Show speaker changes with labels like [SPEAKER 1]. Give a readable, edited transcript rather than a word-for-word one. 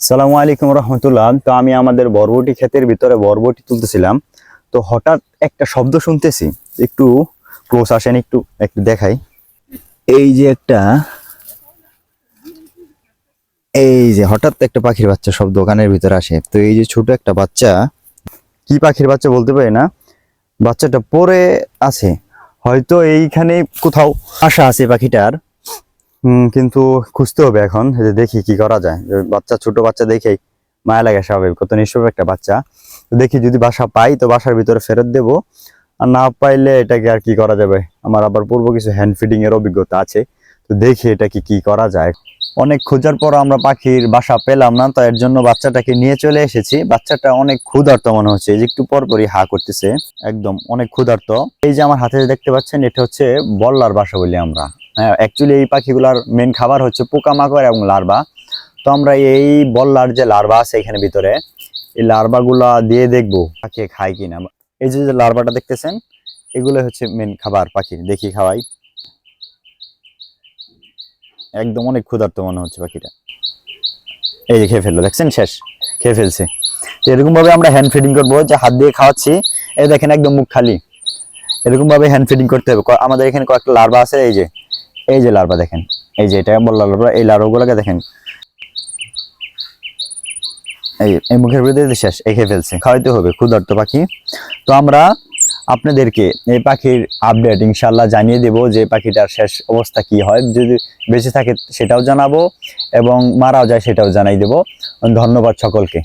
[SPEAKER 1] সালামু আলাইকুম রহমতুল্লাহ। তো আমি আমাদের বরবটি ক্ষেতের ভিতরে বরবটি তুলতেছিলাম, তো হঠাৎ একটা শব্দ শুনতেছি। একটু ক্লোজ আসেন, একটু একটু দেখাই। এই যে হঠাৎ একটা পাখির বাচ্চা সব দোকানের ভিতরে আসে। তো এই যে ছোট একটা বাচ্চা, কি পাখির বাচ্চা বলতে পারি না, বাচ্চাটা পড়ে আছে, হয়তো এইখানে কোথাও আশা আছে পাখিটার। কিন্তু খুঁজতে হবে এখন, যে দেখি কি করা যায়। বাচ্চা, ছোট বাচ্চা দেখেই মায়া লাগে, স্বাভাবিক, কত নিষ্পাপ একটা বাচ্চা। তো দেখি যদি বাসা পাই তো বাসার ভিতরে ফেরত দেব, আর না পাইলে এটাকে আর কি করা যাবে। আমার আবার পূর্ব কিছু হ্যান্ড ফিডিং এর অভিজ্ঞতা আছে, তো দেখি এটা কি করা যায়। অনেক খোঁজার পর আমরা পাখির বাসা পেলাম না, তো এর জন্য বাচ্চাটাকে নিয়ে চলে এসেছি। বাচ্চাটা অনেক ক্ষুধার্ত মনে হচ্ছে, এই যে একটু পর পরই হা করতেছে, একদম অনেক ক্ষুধার্ত। এই যে আমার হাতে দেখতে পাচ্ছেন, এটা হচ্ছে বল্লার বাসা বলি আমরা। হ্যাঁ, অ্যাকচুয়ালি এই পাখিগুলার মেন খাবার হচ্ছে পোকামাকড় এবং লার্ভা। তো আমরা এই বল্লার যে লার্ভা আছে এখানে ভিতরে, এই লার্ভা গুলা দিয়ে দেখবো পাখি খায় কিনা। এই যে লার্ভাটা দেখতেছেন, এগুলো হচ্ছে মেন খাবার পাখির। দেখি খাওয়াই। একদম অনেক ক্ষুধার্ত মনে হচ্ছে পাখিটা। এই যে খেয়ে ফেললো, দেখছেন, শেষ, খেয়ে ফেলছে। তো এরকম ভাবে আমরা হ্যান্ড ফিডিং করবো, যে হাত দিয়ে খাওয়াচ্ছি। এই দেখেন একদম মুখ খালি। এরকম ভাবে হ্যান্ড ফিডিং করতে হবে। আমাদের এখানে কয়েকটা লার্ভা আছে, এই যে লার্ভা দেখেন, এই যে এটা বললা লার্ভা। এই লার্ভা গুলোকে দেখেন, এই মুখের ভিতরে শেষ, খেয়ে ফেলছে। খাওয়াইতে হবে, ক্ষুধার্ত পাখি। তো আমরা আপনাদেরকে এই পাখির আপডেট ইনশাল্লাহ জানিয়ে দেব, যে পাখিটার শেষ অবস্থা কি হয়। যদি বেঁচে থাকে সেটাও জানাবো, এবং মারাও যায় সেটাও জানাই দেব। ধন্যবাদ সকলকে।